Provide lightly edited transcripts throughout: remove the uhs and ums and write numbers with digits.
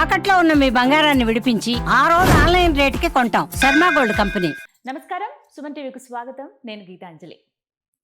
తాకట్లో ఉన్న మీ బంగారాన్ని విడిపించి ఆ రోజు ఆన్లైన్ రేటుకి కొంటాం. Sharma gold company. నమస్కారం, సుమన్ టీవీకి స్వాగతం. నేను గీతాంజలి.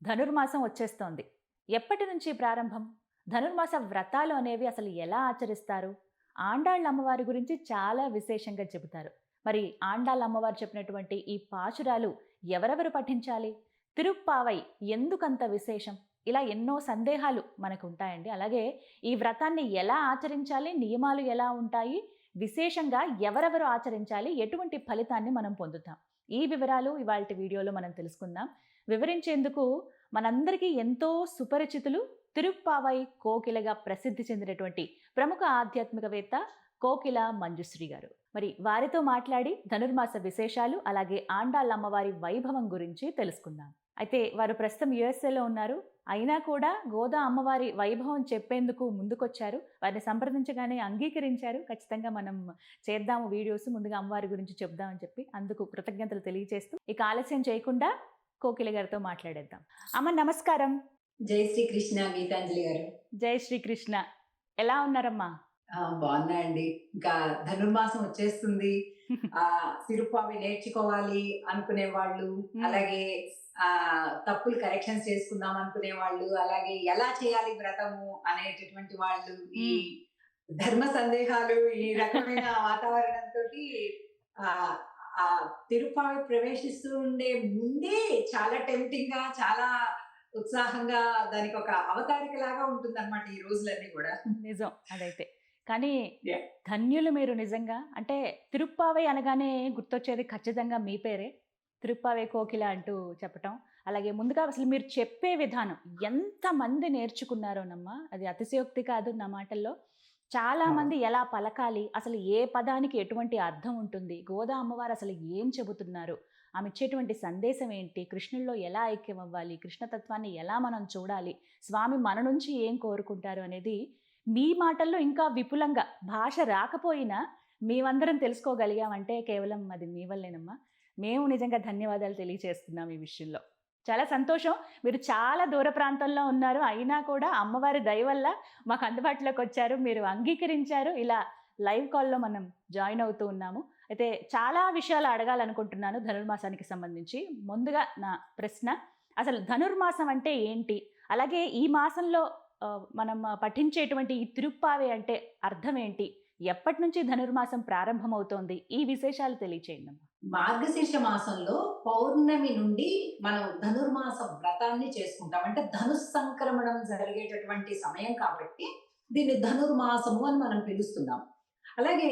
ధనుర్మాసం వచ్చేస్తోంది. ఎప్పటి నుంచి ప్రారంభం? ధనుర్మాస వ్రతాలు అనేవి అసలు ఎలా ఆచరిస్తారు? ఆండాళ్ళ అమ్మవారి గురించి చాలా విశేషంగా చెబుతారు. మరి ఆండాళ్ళ అమ్మవారు చెప్పినటువంటి ఈ పాశురాలు ఎవరెవరు పఠించాలి? తిరుప్పావై ఎందుకంత విశేషం? ఇలా ఎన్నో సందేహాలు మనకు ఉంటాయండి. అలాగే ఈ వ్రతాన్ని ఎలా ఆచరించాలి, నియమాలు ఎలా ఉంటాయి, విశేషంగా ఎవరెవరు ఆచరించాలి, ఎటువంటి ఫలితాన్ని మనం పొందుతాం, ఈ వివరాలు ఇవాల్టి వీడియోలో మనం తెలుసుకుందాం. వివరించేందుకు మనందరికీ ఎంతో సుపరిచితులు, తిరుప్పావై కోకిలగా ప్రసిద్ధి చెందినటువంటి ప్రముఖ ఆధ్యాత్మికవేత్త కోకిల మంజుశ్రీ గారు. మరి వారితో మాట్లాడి ధనుర్మాస విశేషాలు, అలాగే ఆండాళ్ళ అమ్మవారి వైభవం గురించి తెలుసుకుందాం. అయితే వారు ప్రస్తుతం యుఎస్ఏలో ఉన్నారు. అయినా కూడా గోదా అమ్మవారి వైభవం చెప్పేందుకు ముందుకొచ్చారు. వారిని సంప్రదించగానే అంగీకరించారు. ఖచ్చితంగా మనం చేద్దాము వీడియోస్, ముందుగా అమ్మవారి గురించి చెప్దామని చెప్పి అందుకు కృతజ్ఞతలు తెలియజేస్తూ ఇక ఆలస్యం చేయకుండా కోకిల గారితో మాట్లాడేద్దాం. అమ్మ నమస్కారం. జై శ్రీకృష్ణ గీతాంజలి గారు. జై శ్రీకృష్ణ. ఎలా ఉన్నారమ్మా? బాగున్నా అండి. ఇంకా ధనుర్మాసం వచ్చేస్తుంది. తిరుప్పావి నేర్చుకోవాలి అనుకునే వాళ్ళు, అలాగే తప్పులు కరెక్షన్స్ చేసుకుందాం అనుకునే వాళ్ళు, అలాగే ఎలా చేయాలి వ్రతము అనేటటువంటి వాళ్ళు, ఈ ధర్మ సందేహాలు, ఈ రకమైన వాతావరణంతో తిరుప్పావి ప్రవేశిస్తూ ఉండే ముందే చాలా టెంప్టింగ్ గా, చాలా ఉత్సాహంగా, దానికి ఒక అవతారిక లాగా ఉంటుంది అనమాట ఈ రోజులన్నీ కూడా. నిజం అదైతే. కానీ ధన్యులు మీరు నిజంగా. అంటే తిరుప్పావై అనగానే గుర్తొచ్చేది ఖచ్చితంగా మీ పేరే, తిరుప్పావై కోకిల అంటూ చెప్పటం. అలాగే ముందుగా అసలు మీరు చెప్పే విధానం ఎంతమంది నేర్చుకున్నారోనమ్మా, అది అతిశయోక్తి కాదు నా మాటల్లో. చాలా మంది ఎలా పలకాలి, అసలు ఏ పదానికి ఎటువంటి అర్థం ఉంటుంది, గోదా అమ్మవారు అసలు ఏం చెబుతున్నారు, ఆమె ఇచ్చేటువంటి సందేశం ఏంటి, కృష్ణుల్లో ఎలా ఐక్యం అవ్వాలి, కృష్ణతత్వాన్ని ఎలా మనం చూడాలి, స్వామి మన నుంచి ఏం కోరుకుంటారు అనేది మీ మాటల్లో ఇంకా విపులంగా, భాష రాకపోయినా మేమందరం తెలుసుకోగలిగామంటే కేవలం అది మీ వల్లేనమ్మా. మేము నిజంగా ధన్యవాదాలు తెలియజేస్తున్నాం ఈ విషయంలో. చాలా సంతోషం. మీరు చాలా దూర ప్రాంతంలో ఉన్నారు, అయినా కూడా అమ్మవారి దయ వల్ల మాకు అందుబాటులోకి వచ్చారు, మీరు అంగీకరించారు. ఇలా లైవ్ కాల్లో మనం జాయిన్ అవుతూ ఉన్నాము. అయితే చాలా విషయాలు అడగాలనుకుంటున్నాను ధనుర్మాసానికి సంబంధించి. ముందుగా నా ప్రశ్న, అసలు ధనుర్మాసం అంటే ఏంటి, అలాగే ఈ మాసంలో మనం పఠించేటువంటి ఈ తిరుప్పావై అంటే అర్థం ఏంటి, ఎప్పటి నుంచి ధనుర్మాసం ప్రారంభమవుతోంది, ఈ విశేషాలు తెలియచేయండి అమ్మా. మార్గశీర్ష మాసంలో పౌర్ణమి నుండి మనం ధనుర్మాస వ్రతాన్ని చేసుకుంటాం. అంటే సంక్రమణం జరిగేటటువంటి సమయం కాబట్టి దీన్ని ధనుర్మాసము అని మనం పిలుస్తున్నాం. అలాగే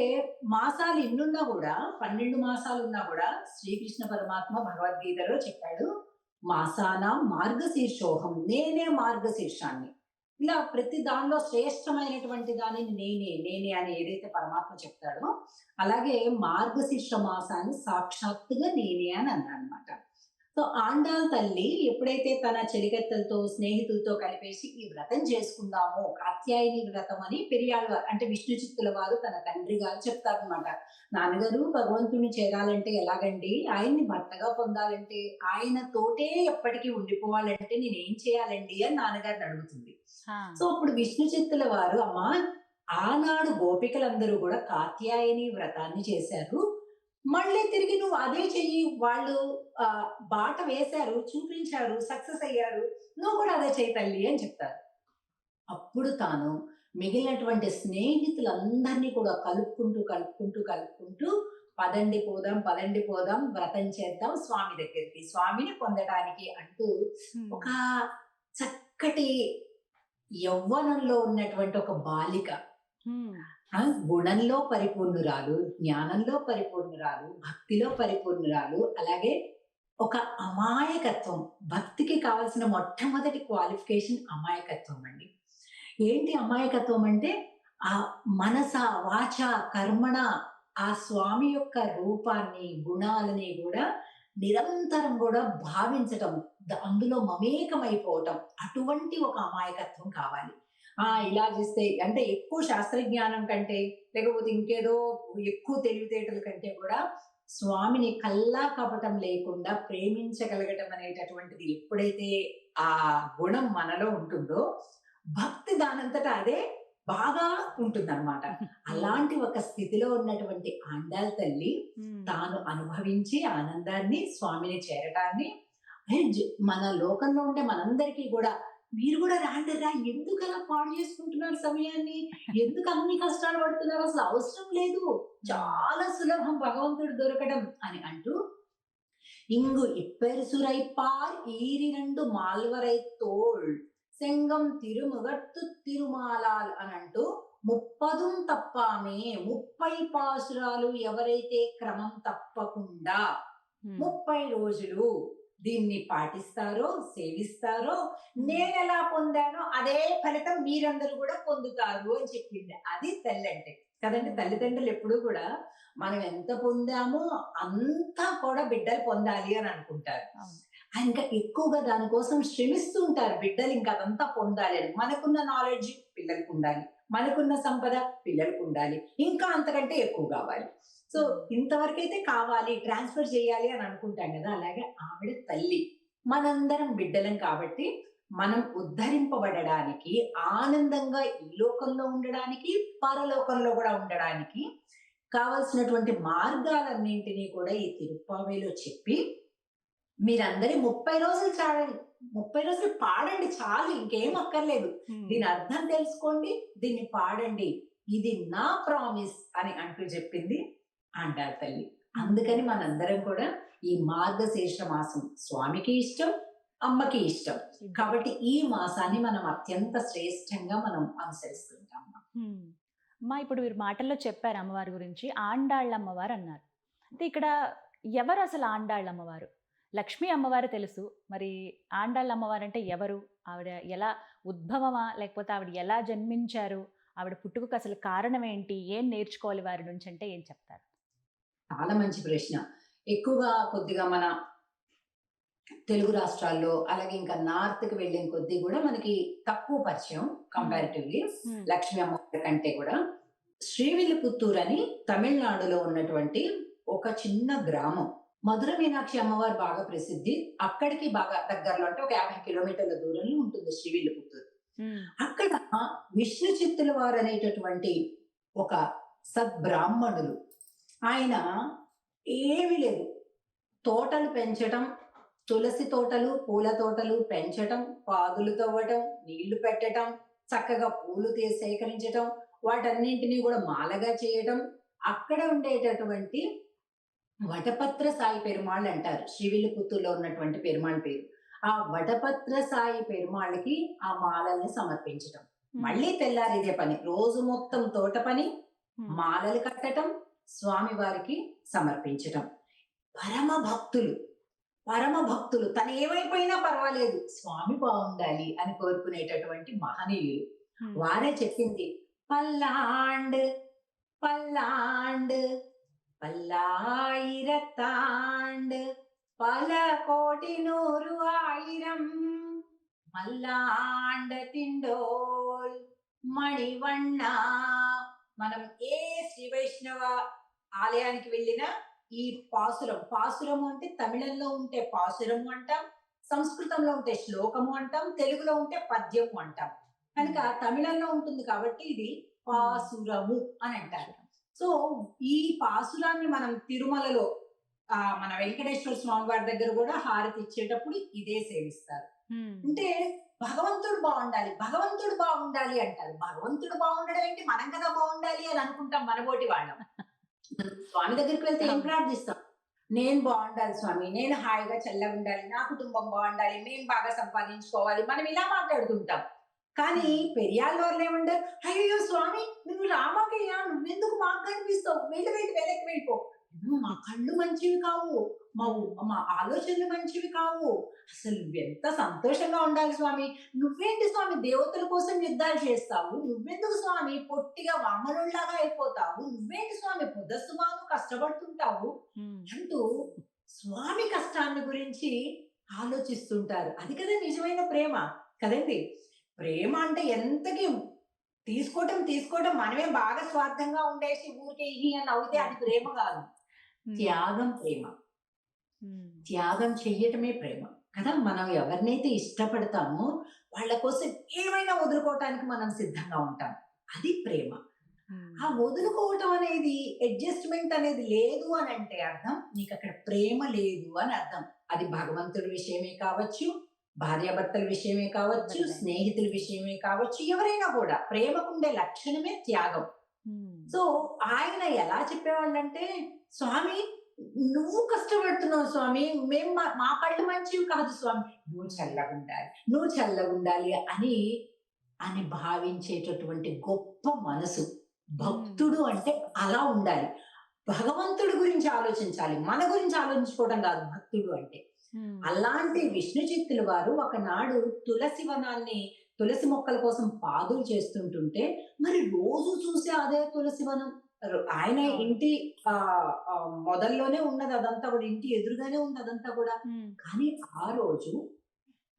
మాసాలు ఎన్నున్నా కూడా, 12 మాసాలు ఉన్నా కూడా శ్రీకృష్ణ పరమాత్మ భగవద్గీతలో చెప్పాడు, మాసానాం మార్గశీర్షోహం, నేనే మార్గశీర్షాన్ని. ఇలా ప్రతి దానిలో శ్రేష్టమైనటువంటి దానిని నేనే అని ఏదైతే పరమాత్మ చెప్తాడో, అలాగే మార్గశీర్ష మాసాన్ని సాక్షాత్తుగా నేనే అని అన్నాడు అనమాట. సో ఆండాళ్ తల్లి ఎప్పుడైతే తన చెలికత్తెలతో, స్నేహితులతో కలిపేసి ఈ వ్రతం చేసుకుందామో, కాత్యాయని వ్రతం అని పెరియాళ్వారు అంటే విష్ణు చిత్తుల వారు తన తండ్రి గారు చెప్తారనమాట. నాన్నగారు భగవంతుని చేరాలంటే ఎలాగండి, ఆయన్ని భర్తగా పొందాలంటే, ఆయనతోటే ఎప్పటికీ ఉండిపోవాలంటే నేనేం చేయాలండి అని నాన్నగారిని అడుగుతుంది. సో అప్పుడు విష్ణు చిత్తుల వారు, అమ్మా ఆనాడు గోపికలందరూ కూడా కాత్యాయని వ్రతాన్ని చేశారు, మళ్ళీ తిరిగి నువ్వు అదే చెయ్యి, వాళ్ళు బాట వేశారు, చూపించారు, సక్సెస్ అయ్యారు, నువ్వు కూడా అదే చెయ్యి తల్లి అని చెప్తారు. అప్పుడు తాను మిగిలినటువంటి స్నేహితులందరినీ కూడా కలుపుకుంటూ పదండి పోదాం వ్రతం చేద్దాం స్వామి దగ్గరికి, స్వామిని పొందడానికి అంటూ ఒక చక్కటి యవ్వనంలో ఉన్నటువంటి ఒక బాలిక, గుణంలో పరిపూర్ణురాలు, జ్ఞానంలో పరిపూర్ణురాలు, భక్తిలో పరిపూర్ణురాలు, అలాగే ఒక అమాయకత్వం. భక్తికి కావాల్సిన మొట్టమొదటి క్వాలిఫికేషన్ అమాయకత్వం అండి. ఏంటి అమాయకత్వం అంటే, ఆ మనస వాచ కర్మణ ఆ స్వామి యొక్క రూపాన్ని, గుణాలని కూడా నిరంతరం కూడా భావించటం, అందులో మమేకమైపోవటం, అటువంటి ఒక అమాయకత్వం కావాలి. ఇలా చేస్తే అంటే ఎక్కువ శాస్త్రజ్ఞానం కంటే, లేకపోతే ఇంకేదో ఎక్కువ తెలివితేటల కంటే కూడా స్వామిని కల్లా కపటం లేకుండా ప్రేమించగలగటం అనేటటువంటిది ఎప్పుడైతే ఆ గుణం మనలో ఉంటుందో, భక్తి దానంతటా అదే బాగా ఉంటుందన్నమాట. అలాంటి ఒక స్థితిలో ఉన్నటువంటి ఆండాళ్ తల్లి తాను అనుభవించి ఆనందాన్ని, స్వామిని చేరటాన్ని, మన లోకంలో ఉండే మనందరికీ కూడా మీరు కూడా రాండిరా, ఎందుకు అలా పాడు చేసుకుంటున్నారు సమయాన్ని, ఎందుకు అన్ని కష్టాలు పడుతున్నారు, అసలు అవసరం లేదు, చాలా సులభం భగవంతుడు దొరకడం అని అంటూ, ఇంగు ఇప్పెరుసురైపార్ ఈరిరండు మాల్వరై తోళ్ సెంగం తిరుముగట్టు తిరుమాలాల్ అని అంటూ 30 తప్పామే 30 పాసురాలు ఎవరైతే క్రమం తప్పకుండా 30 రోజులు దీన్ని పాటిస్తారో, సేవిస్తారో, నేనెలా పొందానో అదే ఫలితం మీరందరూ కూడా పొందుతారు అని చెప్పింది. అది తల్లి అంటే కదండి. తల్లిదండ్రులు ఎప్పుడూ కూడా మనం ఎంత పొందామో అంతా కూడా బిడ్డలు పొందాలి అని అనుకుంటారు. ఇంకా ఎక్కువగా దానికోసం శ్రమిస్తూ ఉంటారు బిడ్డలు, ఇంకా అదంతా పొందాలి అని. మనకున్న నాలెడ్జ్ పిల్లలకు ఉండాలి, మనకున్న సంపద పిల్లలకు ఉండాలి, ఇంకా అంతకంటే ఎక్కువ కావాలి. సో ఇంతవరకైతే కావాలి, ట్రాన్స్ఫర్ చేయాలి అని అనుకుంటాం కదా. అలాగే ఆవిడ తల్లి, మనందరం బిడ్డలం కాబట్టి మనం ఉద్ధరింపబడడానికి, ఆనందంగా ఈ లోకంలో ఉండడానికి, పరలోకంలో కూడా ఉండడానికి కావలసినటువంటి మార్గాలన్నింటినీ కూడా ఈ తిరుప్పావేలో చెప్పి, మీరందరి 30 రోజులు చాలండి, 30 రోజులు పాడండి చాలు, ఇంకేం అక్కర్లేదు, దీని అర్థం తెలుసుకోండి, దీన్ని పాడండి, ఇది నా ప్రామిస్ అని అంటూ చెప్పింది ఆండాళ్ తల్లి. అందుకని మనందరం కూడా ఈ మార్గశీర్ష మాసం స్వామికి ఇష్టం, అమ్మకి ఇష్టం కాబట్టి ఈ మాసాన్ని మనం అత్యంత శ్రేష్టంగా మనం అనుసరిస్తుంటాం. అమ్మా, ఇప్పుడు మీరు మాటల్లో చెప్పారు అమ్మవారి గురించి, ఆండాళ్ళ అమ్మవారు అన్నారు. అంటే ఇక్కడ ఎవరు అసలు ఆండాళ్ళ అమ్మవారు? లక్ష్మీ అమ్మవారు తెలుసు, మరి ఆండాళ్ళ అమ్మవారు అంటే ఎవరు? ఆవిడ ఎలా ఉద్భవమా, లేకపోతే ఆవిడ ఎలా జన్మించారు, ఆవిడ పుట్టుకకు అసలు కారణం ఏంటి, ఏం నేర్చుకోవాలి వారి నుంచి అంటే ఏం చెప్తారు? చాలా మంచి ప్రశ్న. ఎక్కువగా కొద్దిగా మన తెలుగు రాష్ట్రాల్లో, అలాగే ఇంకా నార్త్ కి వెళ్ళిన కొద్దీ కూడా మనకి తక్కువ పరిచయం కంపారిటివ్లీ లక్ష్మీ అమ్మవారి కంటే కూడా. శ్రీవిల్లిపుత్తూర్ అని తమిళనాడులో ఉన్నటువంటి ఒక చిన్న గ్రామం. మధుర మీనాక్షి అమ్మవారు బాగా ప్రసిద్ధి. అక్కడికి బాగా దగ్గరలో, అంటే ఒక 50 కిలోమీటర్ల దూరంలో ఉంటుంది శ్రీవిల్లిపుత్తూర్. అక్కడ విష్ణు చిత్తుల వారు అనేటటువంటి ఒక సద్బ్రాహ్మణులు, ఆయన ఏమీ లేదు, తోటలు పెంచటం, తులసి తోటలు, పూల తోటలు పెంచటం, పాదులు తవ్వటం, నీళ్లు పెట్టటం, చక్కగా పూలు సేకరించటం, వాటన్నింటినీ కూడా మాలగా చేయటం. అక్కడ ఉండేటటువంటి వటపత్ర సాయి పెరుమాళ్ళు అంటారు, శ్రీవిల్లిపుత్తూరులో ఉన్నటువంటి పెరుమాళ్ పేరు. ఆ వటపత్ర సాయి పెరుమాళ్ళకి ఆ మాలల్ని సమర్పించటం. మళ్ళీ తెల్లారి ఇదే పని, రోజు మొత్తం తోట పని, మాలలు కట్టటం, స్వామి వారికి సమర్పించటం. పరమ భక్తులు తను ఏమైపోయినా పర్వాలేదు, స్వామి బాగుండాలి అని కోరుకునేటటువంటి మహనీయులు. వారే చెప్పింది, పల్లాండ్ పల్లాండ్ పల్లాయిరత్తాండ్ పల కోటి 100,000 మల్లాండ తిండోల్ మణివಣ್ణ. మనం ఏ శ్రీ వైష్ణవ ఆలయానికి వెళ్ళినా ఈ పాసురము అంటే తమిళంలో ఉంటే పాసురము అంటాం, సంస్కృతంలో ఉంటే శ్లోకము అంటాం, తెలుగులో ఉంటే పద్యము అంటాం. కనుక తమిళంలో ఉంటుంది కాబట్టి ఇది పాసురము అని అంటారు. సో ఈ పాసురాన్ని మనం తిరుమలలో మన వెంకటేశ్వర స్వామి వారి దగ్గర కూడా హారతి ఇచ్చేటప్పుడు ఇదే సేవిస్తారు. అంటే భగవంతుడు బాగుండాలి అంటారు. భగవంతుడు బాగుండడం ఏంటి, మనం కదా బాగుండాలి అని అనుకుంటాం మనబోటి వాళ్ళం. స్వామి దగ్గరికి వెళ్తే ఏం ప్రార్థిస్తాం? నేను బాగుండాలి స్వామి, నేను హాయిగా చల్లగా ఉండాలి, నా కుటుంబం బాగుండాలి, మేము బాగా సంపాదించుకోవాలి, మనం ఇలా మాట్లాడుతుంటాం. కానీ పెరియాళ్ళ వాళ్ళు ఏమంటారు, అయ్యో స్వామి నువ్వు రామాకయ్యా, నువ్వెందుకు మాకు కనిపిస్తావు, వెనక్కి వెళ్ళిపో, మా కళ్ళు మంచివి కావు, మా ఆలోచనలు మంచివి కావు, అసలు ఎంత సంతోషంగా ఉండాలి స్వామి, నువ్వేంటి స్వామి దేవతల కోసం యుద్ధాలు చేస్తావు, నువ్వెందుకు స్వామి పొట్టిగా వామనుల్లాగా అయిపోతావు, నువ్వేంటి స్వామి పొద్దస్తుమాను కష్టపడుతుంటావు అంటూ స్వామి కష్టాన్ని గురించి ఆలోచిస్తుంటారు. అది కదా నిజమైన ప్రేమ కదండి. ప్రేమ అంటే ఎంతకి తీసుకోవటం, మనమే బాగా స్వార్థంగా ఉండేసి ఊరికే ఇహి అని నవ్వుతే అది ప్రేమ కాదు. త్యాగం చెయ్యటమే ప్రేమ కదా. మనం ఎవరినైతే ఇష్టపడతామో వాళ్ళ కోసం ఏమైనా వదులుకోవటానికి మనం సిద్ధంగా ఉంటాం. అది ప్రేమ. ఆ వదులుకోవటం అనేది, అడ్జస్ట్మెంట్ అనేది లేదు అని అంటే అర్థం నీకు అక్కడ ప్రేమ లేదు అని అర్థం. అది భగవంతుడి విషయమే కావచ్చు, భార్యాభర్తల విషయమే కావచ్చు, ఎవరిదైనా. స్నేహితుల విషయమే కావచ్చు, ఎవరైనా కూడా ప్రేమకుండే లక్షణమే త్యాగం. సో ఆయన ఎలా చెప్పేవాళ్ళంటే, స్వామి నువ్వు కష్టపడుతున్నావు స్వామి, మేము మా కళ్ళు మంచివి కాదు స్వామి, నువ్వు చల్లగుండాలి, నువ్వు చల్లగుండాలి అని అని భావించేటటువంటి గొప్ప మనసు. భక్తుడు అంటే అలా ఉండాలి. భగవంతుడి గురించి ఆలోచించాలి, మన గురించి ఆలోచించుకోవడం కాదు భక్తుడు అంటే. అలాంటి విష్ణు చిత్తుల వారు ఒకనాడు తులసి వనాన్ని, తులసి మొక్కల కోసం పాదులు చేస్తుంటుంటే, మరి రోజు చూసే అదే తులసి వనం, ఆయన ఇంటి మొదల్లోనే ఉన్నది అదంతా కూడా, ఇంటి ఎదురుగానే ఉంది అదంతా కూడా. కానీ ఆ రోజు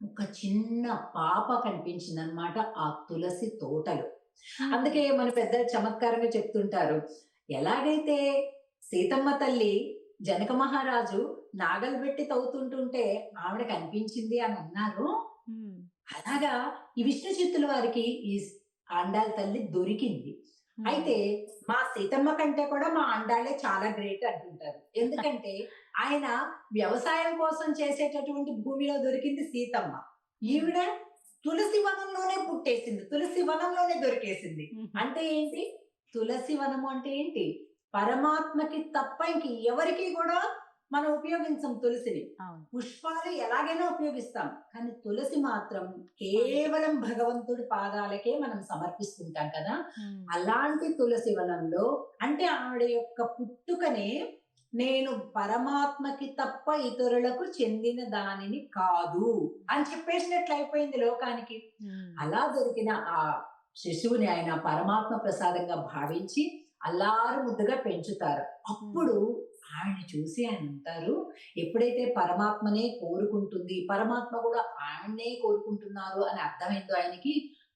ఒక చిన్న పాప కనిపించింది అనమాట ఆ తులసి తోటలో. అందుకే మన పెద్దలు చమత్కారంగా చెప్తుంటారు, ఎలాగైతే సీతమ్మ తల్లి జనక మహారాజు నాగలు పెట్టి తవ్వుతుంటుంటే ఆవిడ కనిపించింది అని అన్నారు, అలాగా ఈ విష్ణు చిత్తుల వారికి ఈ ఆండాళ్ళ తల్లి దొరికింది. అయితే మా సీతమ్మ కంటే కూడా మా ఆండాళ్ళే చాలా గ్రేట్ అంటుంటారు. ఎందుకంటే ఆయన వ్యవసాయం కోసం చేసేటటువంటి భూమిలో దొరికింది సీతమ్మ, ఈవిడ తులసి వనంలోనే పుట్టేసింది, తులసి వనంలోనే దొరికేసింది. అంటే ఏంటి తులసి వనము అంటే ఏంటి, పరమాత్మకి తప్ప ఇంక ఎవరికి కూడా మనం ఉపయోగించం తులసిని. పుష్పాలు ఎలాగైనా ఉపయోగిస్తాం, కానీ తులసి మాత్రం కేవలం భగవంతుడి పాదాలకే మనం సమర్పిస్తుంటాం కదా. అలాంటి తులసి వనంలో అంటే ఆవిడ యొక్క పుట్టుకనే నేను పరమాత్మకి తప్ప ఇతరులకు చెందిన దానిని కాదు అని చెప్పేసినట్లు అయిపోయింది లోకానికి. అలా దొరికిన ఆ శిశువుని ఆయన పరమాత్మ ప్రసాదంగా భావించి అల్లారు ముద్దుగా పెంచుతారు. అప్పుడు ఆయన చూసి ఆయన అంటారు, ఎప్పుడైతే పరమాత్మనే కోరుకుంటుంది, పరమాత్మ కూడా ఆయన్నే కోరుకుంటున్నారు అని అర్థమైందో ఆయనకి,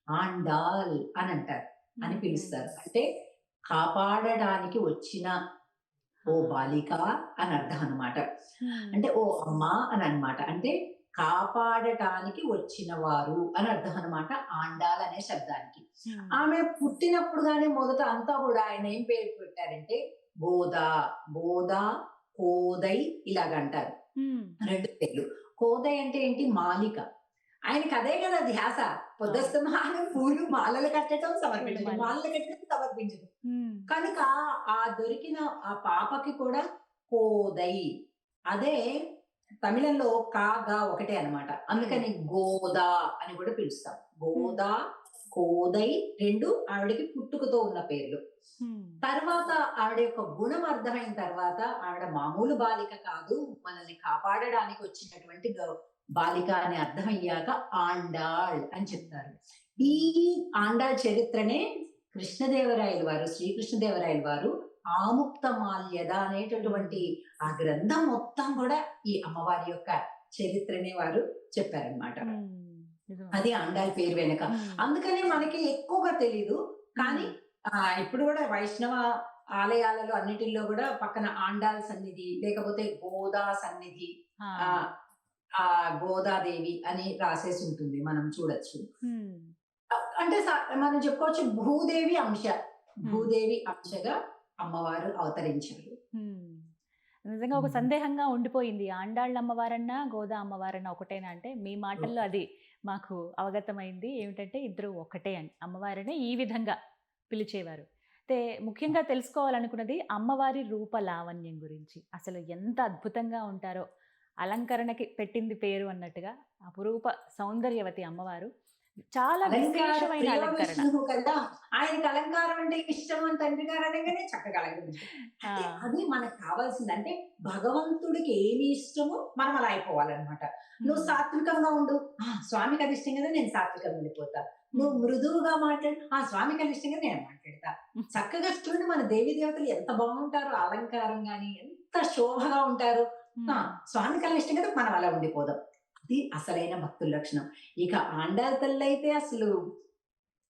ఆండాల్ అని అంటారు, అని పిలుస్తారు. అంటే కాపాడడానికి వచ్చిన ఓ బాలిక అని అర్థం అనమాట. అంటే ఓ అమ్మా అని అనమాట. అంటే కాపాడటానికి వచ్చిన వారు అని అర్థం అనమాట ఆండాల్ అనే శబ్దానికి. ఆమె పుట్టినప్పుడు గానీ మొదట అంతా కూడా ఆయన ఏం పేరు పెట్టారంటే గోదా, బోదా, కోదై ఇలాగంటారు, రెండు పేర్లు. కోదై అంటే ఏంటి, మాలిక. ఆయనకి అదే కదా ధ్యాస, పొద్దుస్తమానం పూలు మాలలు కట్టడం సమర్పించడం, మాలలు కట్టడం సమర్పించడం. కనుక ఆ దొరికిన ఆ పాపకి కూడా కోదై, అదే తమిళంలో కాగా ఒకటే అన్నమాట, అందుకని గోదా అని కూడా పిలుస్తాం. గోదా, కోదై రెండు ఆవిడకి పుట్టుకతో ఉన్న పేర్లు. తర్వాత ఆవిడ యొక్క గుణం అర్థమైన తర్వాత ఆవిడ మామూలు బాలిక కాదు, మనల్ని కాపాడడానికి వచ్చినటువంటి బాలిక అని అర్థమయ్యాక ఆండాళ్ అని చెప్తారు. ఈ ఆండాళ్ చరిత్రనే కృష్ణదేవరాయలు వారు, శ్రీకృష్ణదేవరాయలు వారు ఆముక్తమాల్యద అనేటటువంటి ఆ గ్రంథం మొత్తం కూడా ఈ అమ్మవారి యొక్క చరిత్రనే వారు చెప్పారనమాట. అది ఆండాళ్ పేరు వెనుక. అందుకనే మనకి ఎక్కువగా తెలీదు, కానీ ఇప్పుడు కూడా వైష్ణవ ఆలయాలలో అన్నిటిల్లో కూడా పక్కన ఆండాళ్ సన్నిధి, లేకపోతే గోదా సన్నిధి, ఆ గోదాదేవి అని రాసేసి ఉంటుంది, మనం చూడొచ్చు. అంటే మనం చెప్పుకోవచ్చు భూదేవి అంశ, భూదేవి అంశగా అమ్మవారు అవతరించారు. నిజంగా ఒక సందేహంగా ఉండిపోయింది, ఆండాళ్ళ అమ్మవారన్నా గోదా అమ్మవారన్నా ఒకటేనా అంటే మీ మాటల్లో అది మాకు అవగతమైంది. ఏమిటంటే ఇద్దరు ఒకటే అని, అమ్మవారిని ఈ విధంగా పిలిచేవారు. అయితే ముఖ్యంగా తెలుసుకోవాలనుకున్నది అమ్మవారి రూప లావణ్యం గురించి. అసలు ఎంత అద్భుతంగా ఉంటారో, అలంకరణకి పెట్టింది పేరు అన్నట్టుగా అపురూప సౌందర్యవతి అమ్మవారు. చాలా విశేషమైన అలంకరణ కదా. ఆయనకి అలంకారం అంటే ఇష్టం అని తండ్రి గారు అనగానే చక్కగా అలంకరించారు. అది మనకు కావాల్సింది. అంటే భగవంతుడికి ఏమి ఇష్టమో మనం అలా అయిపోవాలన్నమాట. నువ్వు సాత్వికంగా ఉండు, స్వామికి అది ఇష్టం కదా, నేను సాత్వికంగా ఉండిపోతా. నువ్వు మృదువుగా మాట్లాడు, స్వామికి అది ఇష్టం కదా, నేను మాట్లాడతా. చక్కగా చూడండి మన దేవి దేవతలు ఎంత బాగుంటారు, అలంకారం గాని ఎంత శోభగా ఉంటారు. స్వామికి అలా ఇష్టం కదా, మనం అలా ఉండిపోదాం. అది అసలైన భక్తుల లక్షణం. ఇక ఆండాళ్ తల్లి అయితే అసలు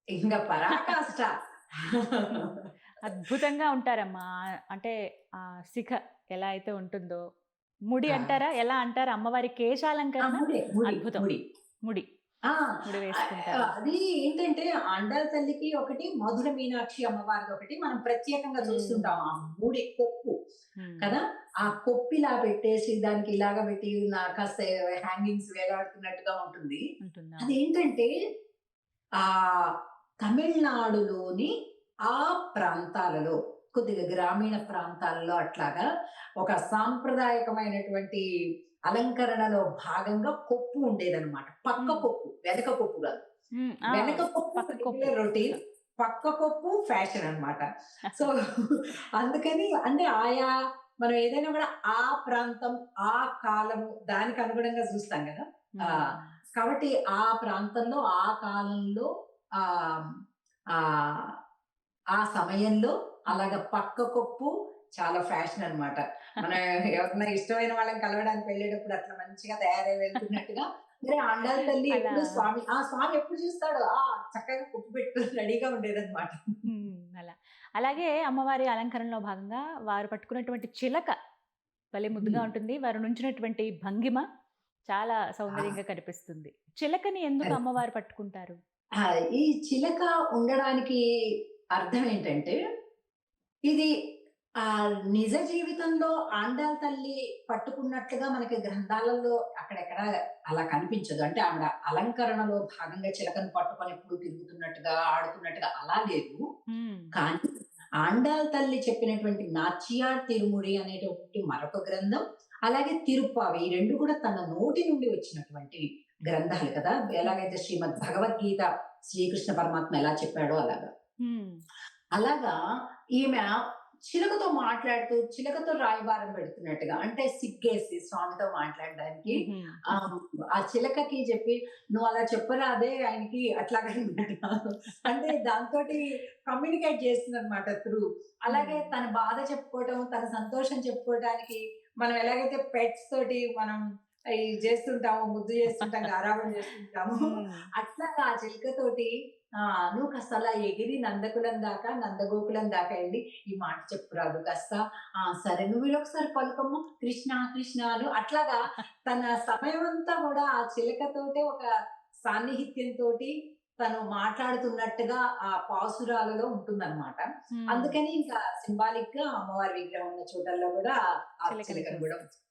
ఇంకా పరాకాష్ట, అద్భుతంగా ఉంటారమ్మా. అంటే ఆ శిఖ ఎలా అయితే ఉంటుందో, ముడి అంటారా, ఎలా అంటారా, అమ్మవారి కేశాలంకరణ అద్భుతం. ముడి ఆ! ముడి వేసుకుంటారు. అది ఏంటంటే ఆండాళ్ళ తల్లికి ఒకటి, మధుర మీనాక్షి అమ్మవారిది ఒకటి మనం ప్రత్యేకంగా చూస్తుంటాం. ఆ మూడి కొప్పు కదా! ఆ కొప్పిలా పెట్టేసి దానికి ఇలాగ పెట్టి కాస్త హ్యాంగింగ్స్ వేలాడుతున్నట్టుగా ఉంటుంది. ఉంటుందా? అదేంటంటే ఆహ్, తమిళనాడులోని ఆ ప్రాంతాలలో కొద్దిగా గ్రామీణ ప్రాంతాల్లో అట్లాగా ఒక సాంప్రదాయకమైనటువంటి అలంకరణలో భాగంగా కొప్పు ఉండేదనమాట. పక్క హ్మ్. కొప్పు, వెనక కొప్పు గాదు. ఆ! వెనక కొప్పు పక్క కొప్పు. Regular routine. పక్క కొప్పు ఫ్యాషన్ అన్నమాట. సో, అందుకని అంటే మనం ఏదైనా గూడా ఆ ప్రాంతం, ఆ కాలము దానికి అనుగుణంగా జూస్తాం గదా! ఆ! హ్మ్. కాబట్టి ఆ ప్రాంతంలో, ఆ కాలంలో ఆహ్, ఆహ్, ఆ సమయంలో అలాగ పక్క కొప్పు చాలా ఫ్యాషన్ అన్నమాట. మన ఎవరన్నా ఇష్టమైన వాళ్ళని కలవడానికి వెళ్ళేటప్పుడు అట్లా మంచిగా తయారై వెళ్తున్నట్టుగా, మరి ఆండాళ్ళ తల్లి అలా ఎప్పుడు స్వామి ఎప్పుడు చూస్తాడో చక్కగా కొప్పు పెట్టుకొని రెడీగా ఉండేదన్నమాట. అలా. అలాగే అమ్మవారి అలంకరణలో భాగంగా వారు పట్టుకున్నటువంటి చిలక భలే ముద్దుగా హ్మ్. ఉంటుంది. వారు నుంచున్నటువంటి భంగిమ చాలా ఆ! సౌందర్యంగా కనిపిస్తుంది. చిలకని ఎందుకు కరెక్ట్. అమ్మవారు పట్టుకుంటారు? ఆ! ఈ చిలక ఉండడానికి అర్థం ఏంటంటే, ఇది నిజ జీవితంలో ఆండాళ్ళ తల్లి పట్టుకున్నట్లుగా మనకి గ్రంథాలలో అక్కడెక్కడ అలా కనిపించదు. అంటే ఆవిడ అలంకరణలో భాగంగా చిలకను పట్టుకొని ఎప్పుడు తిరుగుతున్నట్టుగా, ఆడుతున్నట్టుగా అలా లేదు. హ్మ్. కానీ ఆండాళ్ళ తల్లి చెప్పినటువంటి నాచియార్ తిరుముడి అనేటువంటి మరొక గ్రంథం, అలాగే తిరుప్పావి ఈ 2 కూడా తన నోటి నుండి వచ్చినటువంటి గ్రంథాలు కదా! ఎలాగైతే శ్రీమద్ భగవద్గీత శ్రీకృష్ణ పరమాత్మ ఎలా చెప్పాడో అలాగా. హ్మ్. అలాగా ఈమె చిలకతో మాట్లాడుతూ, చిలకతో రాయబారం పెడుతున్నట్టుగా అంటే సిగ్గేసి స్వామితో మాట్లాడడానికి హుహు. ఆహ్, ఆ చిలకకి చెప్పి, "నువ్వు అలా చెప్పరాదే ఆయనకి" అట్లాగనమాట. అంటే దాంతోటి కమ్యూనికేట్ చేస్తుందనమాట త్రూ. అలాగే హ్మ్. తన బాధ చెప్పుకోవటం, తన సంతోషం చెప్పుకోవటానికి మనం ఎలాగైతే పెట్స్ తోటి మనం చేస్తుంటాము, ముద్దు చేస్తుంటాం, గారాబం చేస్తుంటాము. హ్మ్. అట్లాగా ఆ చిలకతోటి "నువ్వు కాస్త అలా ఎగిరి నందకులం దాకా, నందగోకులం దాకా ఎళ్లి ఈ మాట చెప్పురాదు కాస్త. సరే నువ్వు ఒకసారి పలుకమ్మ కృష్ణ కృష్ణ" అను. అట్లాగా తన సమయమంతా గూడా ఆ చిలకతోటే ఒక సాన్నిహిత్యంతోటి తను మాట్లాడుతున్నట్టుగా ఆ పాసురాలలో ఉంటుందన్నమాట. హ్మ్. అందుకని ఇంకా సింబాలిక్‌గా అమ్మవారి విగ్రహం ఉన్న చోటల్లో గూడా ఆ చిలకని చిలకను గూడా చూస్తాం.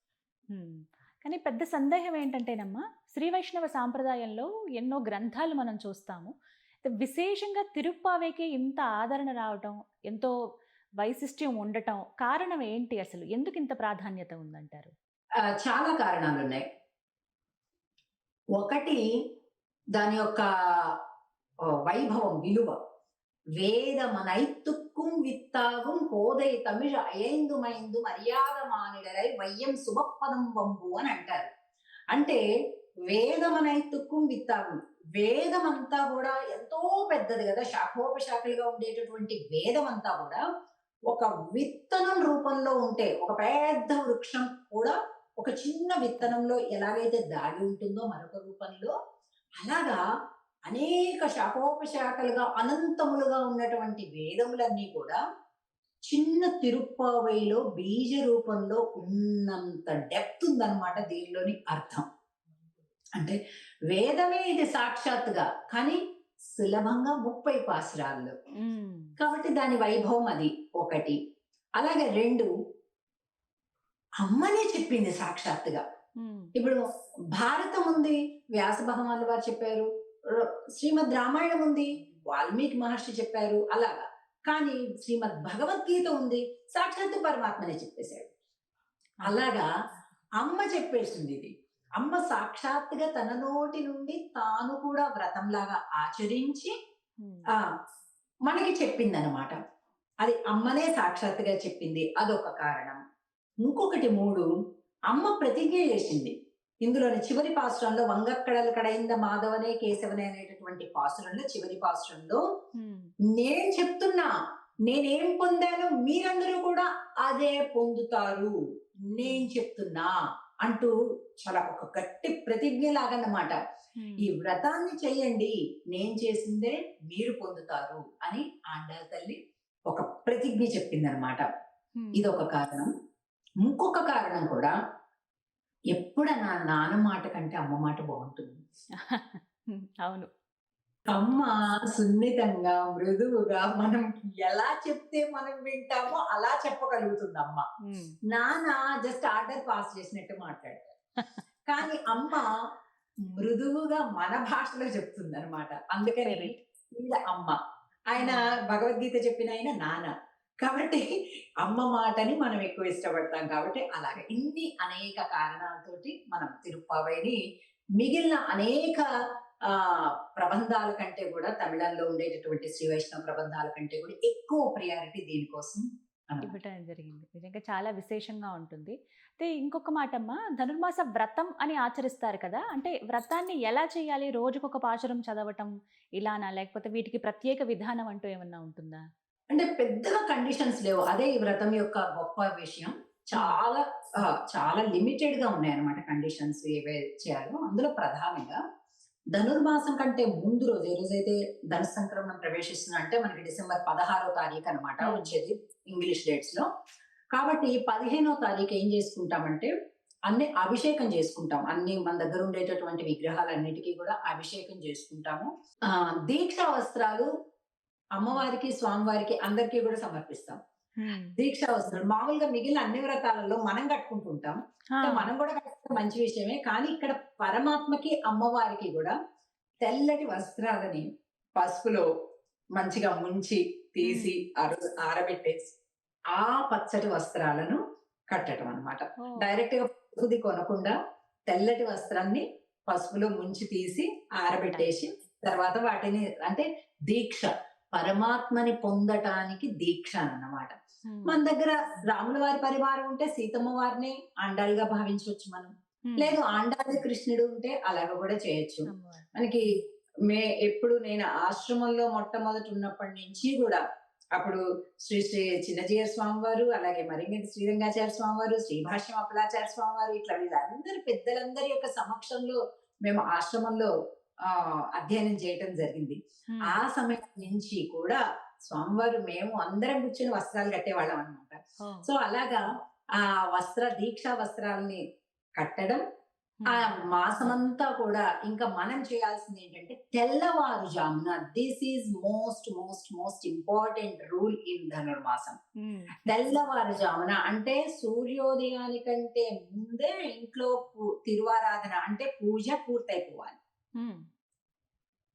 హ్మ్. కానీ పెద్ద సందేహం ఏంటంటేనమ్మా, శ్రీ వైష్ణవ సాంప్రదాయంలో ఎన్నో గ్రంథాలు మనం చూస్తాము. విశేషంగా తిరుప్పావేకి ఇంత ఆదరణ రావటం, ఎంతో వైశిష్ట్యం ఉండటం కారణం ఏంటి అసలు? ఎందుకింత ప్రాధాన్యత ఉందంటారు? చాలా కారణాలున్నాయి. ఒకటి దాని యొక్క వైభవం, విలువ. வேதமனைத்துக்கும் வித்தாகும் கோதை தமிழ் అయైందుమైందు మర్యాద మానిడరై వయ్యం సుమప్పదం వంబు అని అంటారు. అంటే వేదమనైతుక్కుం విత్తాகும். వేదం అంతా కూడా ఎంతో పెద్దది కదా! శాఖోపశాఖలుగా ఉండేటటువంటి వేదం అంతా కూడా ఒక విత్తనం రూపంలో ఉంటే, ఒక పెద్ద వృక్షం కూడా ఒక చిన్న విత్తనంలో ఎలాగైతే దాగి ఉంటుందో మరొక రూపంలో, అలాగా అనేక శాఖోపశాఖలుగా అనంతములుగా ఉన్నటువంటి వేదములన్నీ కూడా చిన్న తిరుప్పావైలో బీజ రూపంలో ఉన్నంత డెప్త్ ఉందన్నమాట దీనిలోని అర్థం. అంటే వేదమే ఇది సాక్షాత్తుగా, కానీ సులభంగా 30 పాసురాల్లో. హ్మ్. కాబట్టి దాని వైభవం అది ఒకటి. అలాగే 2 అమ్మనే చెప్పింది సాక్షాత్తుగా. హ్మ్. ఇప్పుడు భారతం ఉంది. వ్యాస భగవానుల వారు చెప్పారు. ర శ్రీమద్ రామాయణం ఉంది. వాల్మీకి మహర్షి చెప్పారు. అలాగా. కానీ శ్రీమద్ భగవద్గీత ఉంది. సాక్షాత్తు పరమాత్మనే చెప్పేసాడు. అదే. అలాగా అమ్మ చెప్పేసిందిది. అమ్మ సాక్షాత్తుగా తన నోటి నుండి తాను కూడా వ్రతంలాగా ఆచరించి హ్మ్. ఆ! మనకి చెప్పిందనమాట. అది అమ్మనే సాక్షాత్తుగా చెప్పింది. అదొక కారణం. ఇంకొకటి 3 అమ్మ ప్రతిజ్ఞ చేసింది. ఇందులోని చివరి పాసురంలో వంగక్కడలు కడైంద మాధవనే కేశవనే అనేటటువంటి పాసురంలో చివరి పాసురంలో హ్మ్. నేను చెప్తున్నా. నేనేం పొందానో మీరందరూ కూడా అదే పొందుతారు. నేను చెప్తున్నా అంటూ చాలా ఒక గట్టి ప్రతిజ్ఞ లాగన్నమాట. ఈ హ్మ్. వ్రతాన్ని చెయ్యండి. నేను చేసిందే మీరు పొందుతారు అని ఆండాళ్ళ తల్లి ఒక ప్రతిజ్ఞ చెప్పిందనమాట. హ్మ్. ఇదొక కారణం. ఇంకొక కారణం కూడా ఎప్పుడన్నా నాన్న మాట కంటే అమ్మ మాట బావుంటుంది. అవును. అమ్మ సున్నితంగా, మృదువుగా మనం ఎలా చెప్తే మనం వింటామో అలా చెప్పగలుగుతుంది అమ్మ. హ్మ్. నాన్న జస్ట్ ఆర్డర్ పాస్ చేసినట్టు మాట్లాడతారు. కానీ అమ్మ మృదువుగా మన భాషలో చెప్తుందనమాట. అందుకని Spirit. ఈవిడ అమ్మ. ఆయన హ్మ్. భగవద్గీత చెప్పిన ఆయన నాన్న. కాబట్టి అమ్మ మాటని మనం ఎక్కువ ఇష్టపడతాం కాబట్టి అలాగే ఇన్ని అనేక కారణాలతోటి మనం తిరుప్పావైని మిగిలిన అనేక ప్రబంధాల కంటే కూడా తమిళంలో ఉండేటటువంటి శ్రీ వైష్ణవ ప్రబంధాల కంటే కూడా ఎక్కువ ప్రియారిటీ దీనికోసం అన్నమాట. ఇవ్వటం జరిగింది. నిజంగా చాలా విశేషంగా ఉంటుంది. అయితే ఇంకొక మాటమ్మా, ధనుర్మాస వ్రతం అని ఆచరిస్తారు కదా! అంటే వ్రతాన్ని ఎలా చేయాలి? రోజుకొక పాశురం చదవటం ఇలానా? లేకపోతే వీటికి ప్రత్యేక విధానం అంటూ ఏమన్నా ఉంటుందా? అంటే పెద్దగా కండిషన్స్ లేవు. అదే ఈ వ్రతం యొక్క గొప్ప విషయం. హ్మ్. చాలా చాలా లిమిటెడ్‌గా ఉన్నాయన్నమాట కండిషన్స్ ఏవే చేయాలో. అందులో ప్రధానంగా ధనుర్మాసం కంటే ముందు రోజు ఏ రోజైతే ధను సంక్రమణం ప్రవేశిస్తుందో అంటే మనకి డిసెంబర్ 16వ తారీఖు అన్నమాట హ్మ్. వచ్చేది ఇంగ్లీష్ డేట్స్‌లో. కాబట్టి 15వ తారీఖు ఏం చేసుకుంటామంటే అన్ని అభిషేకం చేసుకుంటాం. అన్ని మన దగ్గర ఉండేటటువంటి విగ్రహాలన్నిటికి కూడా అభిషేకం చేసుకుంటాము. దీక్షా వస్త్రాలు అమ్మవారికి, స్వామివారికి అందరికీ గూడా సమర్పిస్తాం. హ్మ్. దీక్షా వస్త్రాలు మామూలుగా మిగిలిన అన్ని వ్రతాలలో మనం కట్టుకుంటూ ఉంటాం. ఆ! సో, మనం గూడా కట్టుకోవడం మంచి విషయమే. కానీ ఇక్కడ పరమాత్మకి, అమ్మవారికి గూడా తెల్లటి వస్త్రాలని పసుపులో మంచిగా ముంచి, హ్మ్. తీసి ఆ రోజు ఆరబెట్టేసి, ఆ పచ్చటి వస్త్రాలను కట్టటం అన్నమాట. ఓహ్! డైరెక్ట్‌గా పసుపుది కొనకుండా తెల్లటి వస్త్రాన్ని పసుపులో ముంచి తీసి కట్టాలి. ఆరబెట్టేసి, తర్వాత వాటిని అంటే దీక్ష. పరమాత్మని పొందటానికి దీక్ష అన్నమాట. హ్మ్. మన దగ్గర రాముల వారి పరివారం ఉంటే సీతమ్మ వారిని ఆండాలుగా భావించొచ్చు మనం. హ్మ్. లేదు ఆండాలు కృష్ణుడు ఉంటే అలాగ కూడా చేయొచ్చు. అమ్మవారు. మనకి ఎప్పుడు నేను ఆశ్రమంలో మొట్టమొదట ఉన్నప్పటి నుంచి గూడా అప్పుడు శ్రీ శ్రీ చిన్నజీయర స్వామి వారు, అలాగే మరింగంటి శ్రీరంగాచార్య స్వామి వారు, శ్రీభాష్యం అప్పలాచార్య స్వామి వారు ఇట్లా వీళ్ళందరూ పెద్దలందరి యొక్క సమక్షంలో మేము ఆశ్రమంలో అధ్యయనం చేయటం జరిగింది. హ్మ్. ఆ సమయం నుంచి కూడా స్వామివారు మేము అందరం కూర్చొని వస్త్రాలు కట్టేవాళ్ళం అన్నమాట. ఓహ్! సో, అలాగా ఆ దీక్షా వస్త్రాల్ని కట్టడం, ఆ హ్మ్. మాసమంతా కూడా ఇంకా మనం చేయాల్సింది ఏంటంటే తెల్లవారుజామున this is most important rule in ధనుర్మాసం. హ్మ్. తెల్లవారుజామున అంటే సూర్యోదయానికంటే ముందే ఇంట్లో తిరువారాధన అంటే పూజ పూర్తయిపోవాలి. హ్మ్.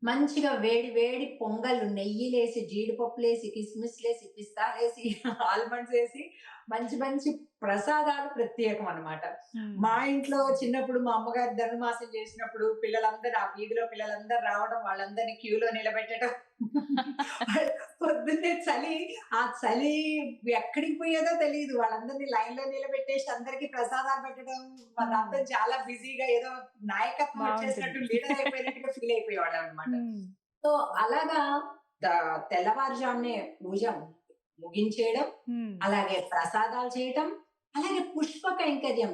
మంచిగా వేడి వేడి పొంగళ్ళు నెయ్యిలేసి, జీడిపప్పులేసి, కిస్మిస్‌లేసి, పిస్తాలేసి, ఆల్మండ్స్ ఏసి మంచి మంచి ప్రసాదాలు ప్రత్యేకం అన్నమాట. హ్మ్. మా ఇంట్లో చిన్నప్పుడు మా అమ్మగారు ధనుర్మాసం చేసినప్పుడు పిల్లలందరూ ఆ వీధిలో పిల్లలందరూ రావడం, వాళ్ళందరిని క్యూలో నిలబెట్టడం. పొద్దున్నే ఆ చలి ఎక్కడికి పోయేదో తెలీదు. వాళ్ళందరిని లైన్‌లో నిలబెట్టేసి అందరికి ప్రసాదాలు పెట్టడం, హ్మ్. వాళ్ళందరూ చాలా బిజీగా ఏదో నాయకత్వం బావుంటుంది. వచ్చేసినట్టు లీడర్ అయిపోయినట్టుగా ఫీల్ అయిపోయేవాళ్ళం అన్నమాట. హ్మ్. సో, అలాగా ద తెల్లవారుజామునే పూజ ముగించేయడం, హ్మ్. అలాగే ప్రసాదాలు చేయటం, అలాగే పుష్ప కైంకర్యం.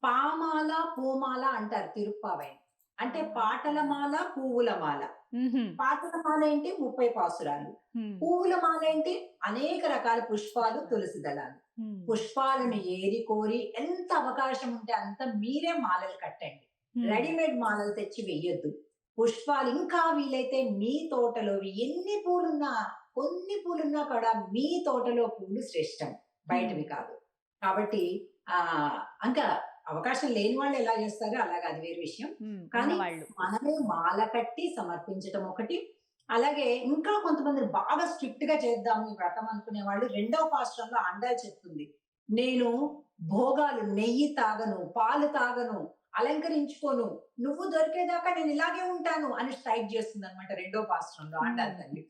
పామాల, పూమాల అంటారు తిరుప్పావై. అంటే పామాల, పాటల పూమాల. మాల, పువ్వుల మాల. హుహు. పాటల మాల ఏంటి 30 పాసురాలు. హ్మ్. పువ్వుల మాల ఏంటి అనేక రకాల పుష్పాలు, పుష్పాలు. తులసి దళాలు. హ్మ్. పుష్పాలను ఏరి కోరి ఎంత అవకాశం ఉంటే అంత మీరే మాలలు కట్టండి. హ్మ్. రెడీమేడ్ మాలలు తెచ్చి వెయ్యొద్దు. పుష్పాలు ఇంకా వీలైతే మీ తోటలోవి ఎన్ని పూలున్నా, కొన్ని పూలున్నా కూడా మీ తోటలో పూలు శ్రేష్టం. హ్మ్. బయటవి కాదు. కాబట్టి ఇంకా అవకాశం లేని వాళ్ళు ఎలా చేస్తారో అలాగా అది వేరే విషయం. హ్మ్. కానీ ఉన్నవాళ్ళు. మనమే మాల కట్టి సమర్పించటం ఒకటి. అలాగే ఇంకా కొంతమంది బాగా స్ట్రిక్ట్‌గా చేద్దాం ఈ వ్రతం అనుకునే వాళ్ళు రెండవ పాస్టర్‌లో అండాలు చెప్తుంది. నేను భోగాలు నెయ్యి తాగను, పాలు తాగను, అలంకరించుకోను. నువ్వు దొరికేదాకా నేను ఇలాగే ఉంటాను అని స్ట్రైక్ చేస్తుందన్నమాట రెండో పాస్టర్‌లో ఆండాళ్ళ హ్మ్. తల్లి.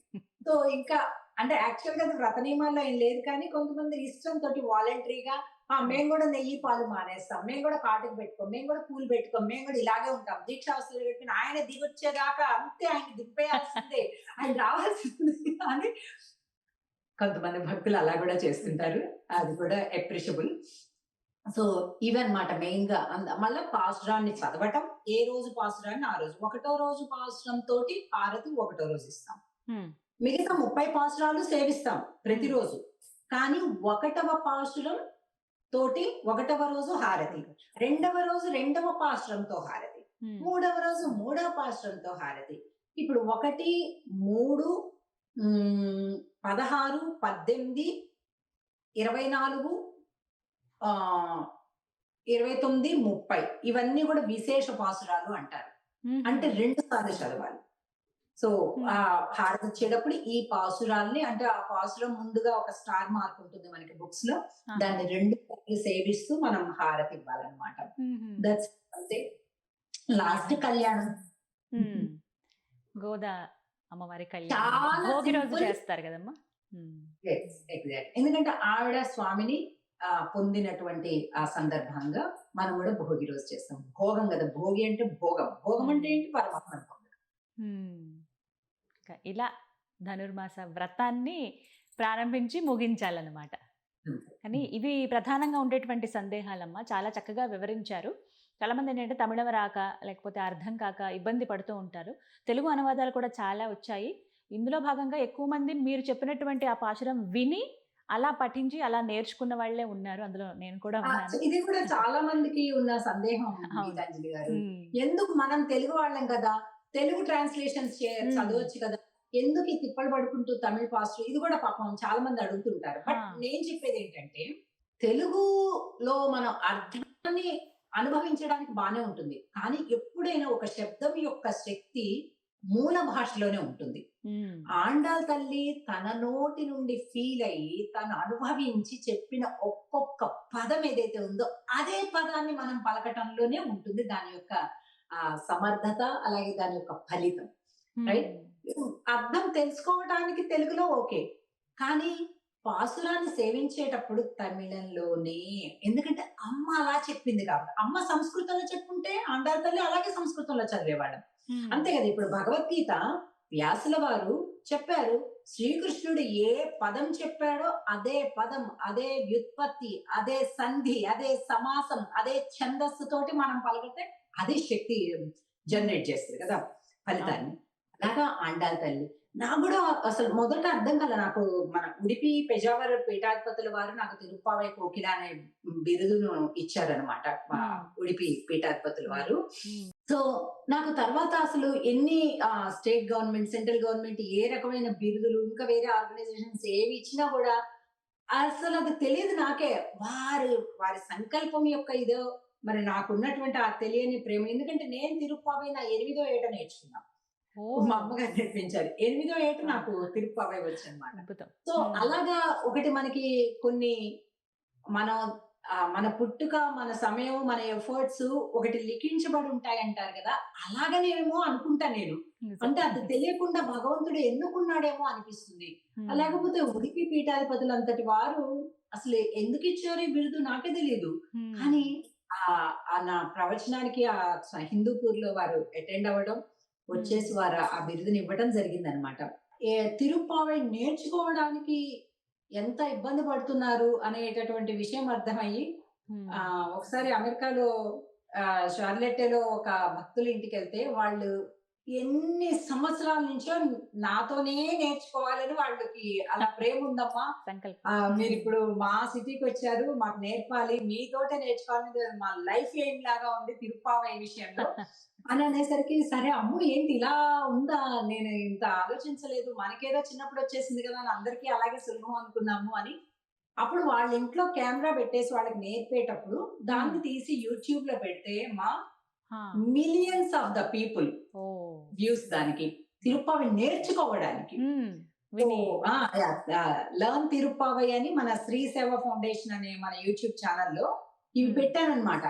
సో, ఇంకా అంటే యాక్చువల్‌గా అది వ్రత నియమాల్లో ఏం లేదు కానీ కొంతమంది ఇష్టంతోటి వాలంటరీగా హ్మ్. మేము గూడా నెయ్యి, పాలు మానేస్తాం. మేము గూడా కాటుక పెట్టుకోం. మేము గూడా పూలు పెట్టుకోం. మేము గూడా ఇలాగే ఉంటాం. దీక్షావస్తులు పెట్టిన ఆయన దిగొచ్చేదాకా అంతే ఆయన దింపేయాల్సిందే. ఆయన రావాల్సిందే అని కొంతమంది భక్తులు అలా గూడా చేస్తుంటారు. ఉంటారు. అది కూడా అప్రిషియబుల్. సో, ఇవన్నమాట మెయిన్‌గా మళ్ళా పాసురాన్ని చదవటం. ఏ రోజు పాసురాన్ని ఆ రోజు. ఒకటో రోజు పాసురం తోటి హారతి ఒకటో రోజు ఇస్తాం. హ్మ్. మిగతా 30 పాసురాలు సేవిస్తాం హ్మ్. ప్రతిరోజు. కానీ ఒకటవ పాసురం తోటి ఒకటవ రోజు హారతి. రెండవ రోజు రెండవ పాశురంతో హారతి. మూడవ రోజు మూడవ పాశురంతో హారతి. ఇప్పుడు 1, 3, 16, 18, 24, 29, 30 ఇవన్నీ కూడా విశేష పాసురాలు అంటారు. అంటే 2 సార్లు చదవాలి. సో ఆ హారతి ఇచ్చేటప్పుడు ఈ పాసురాల్ని, అంటే ఆ పాసురం ముందుగా ఒక స్టార్ మార్క్ ఉంటుంది మనకి బుక్స్ లో, దాన్ని 2 సార్లు సేవిస్తూ మనం హారతి ఇవ్వాలన్నమాట. దట్స్ అంటే లాస్ట్ కళ్యాణం. గోదా అమ్మవారి కళ్యాణం చాలా భోగి రోజు simple. చేస్తారు కదమ్మా. ఎగ్జాక్ట్. ఎందుకంటే ఆవిడ స్వామిని పొందినటువంటి ఆ సందర్భంగా మనం కూడా భోగి రోజు చేస్తాం. భోగం కదా, భోగి అంటే భోగం. భోగం అంటే ఏంటి? పరమాత్మను పొందడం. ఇలా ధనుర్మాస వ్రతాన్ని ప్రారంభించి ముగించాలన్నమాట. కానీ ఇవి ప్రధానంగా ఉండేటువంటి సందేహాలమ్మా, చాలా చక్కగా వివరించారు. చాలామంది ఏంటంటే తమిళం రాక లేకపోతే అర్థం కాక ఇబ్బంది పడుతూ ఉంటారు. తెలుగు అనువాదాలు కూడా చాలా వచ్చాయి. ఇందులో భాగంగా ఎక్కువ మంది మీరు చెప్పినటువంటి ఆ పాశురం విని అలా పఠించి అలా నేర్చుకున్న వాళ్ళే ఉన్నారు. అందులో నేను కూడా ఉన్నాను. ఇది కూడా చాలా మందికి ఉన్న సందేహం గీతాంజలి గారు. ఎందుకు మనం తెలుగు వాళ్ళం కదా, తెలుగు ట్రాన్స్లేషన్స్ చదవచ్చు కదా, ఎందుకు ఈ తిప్పలు పడుకుంటూ తమిళ పాస్టర్? ఇది కూడా పాపం చాలా మంది అడుగుతుంటారు. బట్ నేను చెప్పేది ఏంటంటే, తెలుగులో మనం అర్థాన్ని అనుభవించడానికి బానే ఉంటుంది, కానీ ఎప్పుడైనా ఒక శబ్దం యొక్క శక్తి మూల భాషలోనే ఉంటుంది. ఆండాల్ తల్లి తన నోటి నుండి ఫీల్ అయ్యి తను అనుభవించి చెప్పిన ఒక్కొక్క పదం ఏదైతే ఉందో అదే పదాన్ని మనం పలకటంలోనే ఉంటుంది దాని యొక్క సమర్థత, అలాగే దాని యొక్క ఫలితం. రైట్? అర్థం తెలుసుకోవడానికి తెలుగులో ఓకే, కానీ పాసురాన్ని సేవించేటప్పుడు తమిళంలోనే. ఎందుకంటే అమ్మ అలా చెప్పింది కాబట్టి. అమ్మ సంస్కృతంలో చెప్పుంటే ఆండాల్ తల్లి అలాగే సంస్కృతంలో చదివేవాళ్ళం. అంతే కదా. ఇప్పుడు భగవద్గీత వ్యాసుల వారు చెప్పారు, శ్రీకృష్ణుడు ఏ పదం చెప్పాడో అదే పదం, అదే వ్యుత్పత్తి, అదే సంధి, అదే సమాసం, అదే ఛందస్సు తోటి మనం పలికితే అదే శక్తి జనరేట్ చేస్తుంది కదా ఫలితాన్ని. అలాగా ఆండాల్ తల్లి. నాకు కూడా అసలు మొదట అర్థం కదా. నాకు మన ఉడిపి పెజావర్ పీఠాధిపతుల వారు నాకు తిరుప్పావై కోకిల అనే బిరుదును ఇచ్చారనమాట, ఉడిపి పీఠాధిపతుల వారు. సో నాకు తర్వాత అసలు ఎన్ని స్టేట్ గవర్నమెంట్, సెంట్రల్ గవర్నమెంట్ ఏ రకమైన బిరుదులు, ఇంకా వేరే ఆర్గనైజేషన్స్ ఏవి ఇచ్చినా కూడా అసలు అది తెలియదు నాకే. వారి సంకల్పం యొక్క ఇదో మరి నాకున్నటువంటి ఆ తెలియని ప్రేమ. ఎందుకంటే నేను తిరుప్పావై నా 8వ ఏట నేర్చుకున్నా. మా అమ్మగారు నేర్పించారు. 8వ ఏట నాకు తిరుప్పావై వచ్చనమాట. సో అలాగా ఒకటి మనకి కొన్ని మన పుట్టుక, మన సమయం, మన ఎఫర్ట్స్ ఒకటి లిఖించబడి ఉంటాయి అంటారు కదా, అలాగనేమో అనుకుంటా నేను. అంటే అది తెలియకుండా భగవంతుడు ఎన్నుకున్నాడేమో అనిపిస్తుంది. లేకపోతే ఉడిపి పీఠాధిపతులు అంతటి వారు అసలు ఎందుకు ఇచ్చారో ఈ బిరుదు నాకే తెలియదు. కానీ నా ప్రవచనానికి హిందూపూర్ లో వారు అటెండ్ అవ్వడం, వచ్చేసి వారు ఆ బిరుదుని ఇవ్వడం జరిగింది అనమాట. తిరుప్పావై నేర్చుకోవడానికి ఎంత ఇబ్బంది పడుతున్నారు అనేటటువంటి విషయం అర్థమయ్యి, ఒకసారి అమెరికాలో షార్లెట్టేలో ఒక భక్తుల ఇంటికి వెళ్తే వాళ్ళు ఎన్ని సంవత్సరాల నుంచో నాతోనే నేర్చుకోవాలని వాళ్ళకి అలా ప్రేమ ఉందమ్మా, మీరు ఇప్పుడు మా సిటీకి వచ్చారు, మాకు నేర్పాలి, మీతోటే నేర్చుకోవాలని మా లైఫ్ ఏం లాగా ఉంది తిరుప్పావై విషయంలో అని అనేసరికి, సరే అమ్ము ఏంటి ఇలా ఉందా, నేను ఇంత ఆలోచించలేదు, మనకేదో చిన్నప్పుడు వచ్చేసింది కదా అని అందరికీ అలాగే సులభం అనుకున్నాము అని. అప్పుడు వాళ్ళ ఇంట్లో కెమెరా పెట్టేసి వాళ్ళకి నేర్పేటప్పుడు దాన్ని తీసి యూట్యూబ్ లో పెడితే millions of the people views దానికి, తిరుప్పావై నేర్చుకోవడానికి. లర్న్ తిరుప్పావై అని మన శ్రీ సేవ ఫౌండేషన్ అనే మన యూట్యూబ్ ఛానల్లో ఇవి పెట్టానన్నమాట,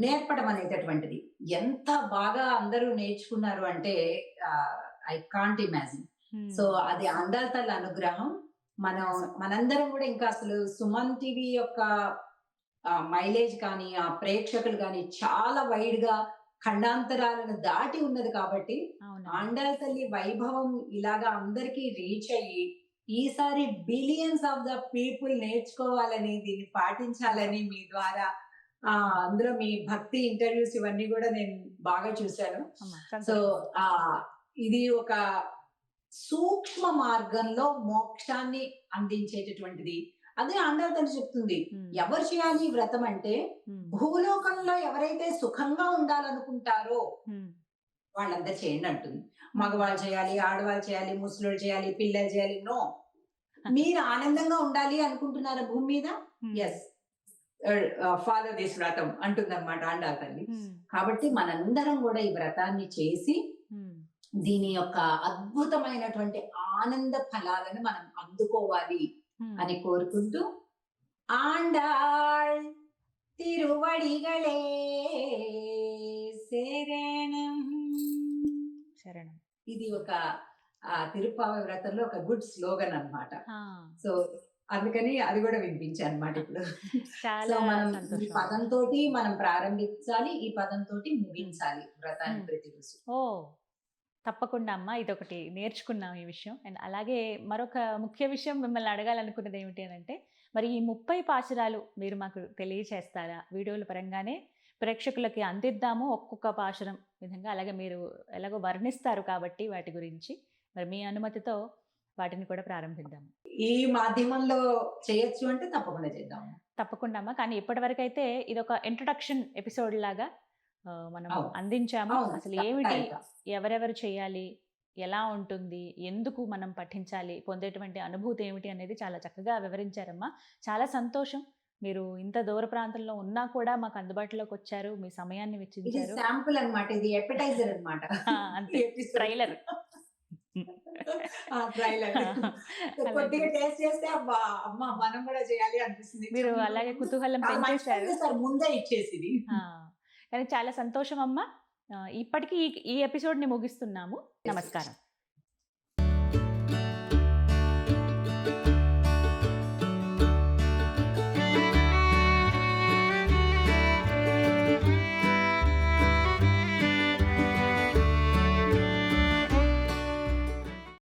నేర్పడం అనేటటువంటిది. ఎంత బాగా అందరూ నేర్చుకున్నారు అంటే ఐ కాంట్ ఇమాజిన్. సో అది ఆండాల్ తల్లి అనుగ్రహం. మనందరం కూడా ఇంకా అసలు సుమన్ టీవీ యొక్క మైలేజ్ కానీ, ఆ ప్రేక్షకులు కానీ చాలా వైడ్ గా ఖండాంతరాలను దాటి ఉన్నది కాబట్టి ఆండాల్ తల్లి వైభవం ఇలాగా అందరికీ రీచ్ అయ్యి ఈసారి బిలియన్స్ ఆఫ్ ద పీపుల్ నేర్చుకోవాలని, దీన్ని పాటించాలని మీ ద్వారా అందులో మీ భక్తి ఇంటర్వ్యూస్ ఇవన్నీ కూడా నేను బాగా చూశాను. సో ఇది ఒక సూక్ష్మ మార్గంలో మోక్షాన్ని అందించేటటువంటిది. అదే ఆండాళ్ తల్లి చెప్తుంది. ఎవరు చేయాలి ఈ వ్రతం అంటే, భూలోకంలో ఎవరైతే సుఖంగా ఉండాలనుకుంటారో వాళ్ళందరూ చేయండి అంటుంది. మగవాళ్ళు చేయాలి, ఆడవాళ్ళు చేయాలి, ముసలోళ్ళు చేయాలి, పిల్లలు చేయాలి. నో, మీరు ఆనందంగా ఉండాలి అనుకుంటున్నారా భూమి మీద, ఎస్ ఫాలో దిస్ వ్రతం అంటుందన్నమాట ఆండాళ్ తల్లి. కాబట్టి మనందరం కూడా ఈ వ్రతాన్ని చేసి దీని యొక్క అద్భుతమైనటువంటి ఆనంద ఫలాలను మనం అందుకోవాలి అని కోరుకుంటూ, ఆండాళ్ తిరువడిగలే శరణం. శరణం. ఇది ఒక తిరుప్పావై వ్రతంలో ఒక గుడ్ స్లోగన్ అన్నమాట. సో అందుకని అది కూడా వినిపించాను అన్నమాట ఇప్పుడు. సో మనం ఈ పదంతో మనం ప్రారంభించాలి, ఈ పదంతో ముగించాలి వ్రతాన్ని ప్రతిరోజు. ఓ తప్పకుండా అమ్మ, ఇదొకటి నేర్చుకున్నాం ఈ విషయం. అండ్ అలాగే మరొక ముఖ్య విషయం మిమ్మల్ని అడగాలనుకున్నది ఏమిటి అని అంటే, మరి ఈ 30 పాశురాలు మీరు మాకు తెలియచేస్తారా? వీడియోల పరంగానే ప్రేక్షకులకి అందిద్దాము ఒక్కొక్క పాశురం విధంగా. అలాగే మీరు ఎలాగో వర్ణిస్తారు కాబట్టి వాటి గురించి మరి మీ అనుమతితో వాటిని కూడా ప్రారంభిద్దాము. ఈ మాధ్యమంలో చేయొచ్చు అంటే తప్పకుండా చేద్దాం. తప్పకుండా అమ్మ. కానీ ఇప్పటివరకు అయితే ఇది ఒక ఇంట్రొడక్షన్ ఎపిసోడ్ లాగా మనం అందించాము. అసలు ఏమిటి, ఎవరెవరు చేయాలి, ఎలా ఉంటుంది, ఎందుకు మనం పఠించాలి, పొందేటువంటి అనుభూతి ఏమిటి అనేది చాలా చక్కగా వివరించారమ్మా. చాలా సంతోషం. మీరు ఇంత దూర ప్రాంతంలో ఉన్నా కూడా మాకు అందుబాటులోకి వచ్చారు, మీ సమయాన్ని వెచ్చించారు. శాంపుల్ అన్నమాట, ఇది ఎపిటైజర్ అన్నమాట. అంతే, ట్రైలర్. కొద్దిగా టేస్ట్ చేస్తే అమ్మ మనం కూడా చేయాలి అనిపిస్తుంది. మీరు అలాగే కుతూహలం పెంచేశారు, ముందే ఇచ్చేసి. కానీ చాలా సంతోషం అమ్మ. ఇప్పటికీ ఈ ఎపిసోడ్ని ముగిస్తున్నాము. నమస్కారం.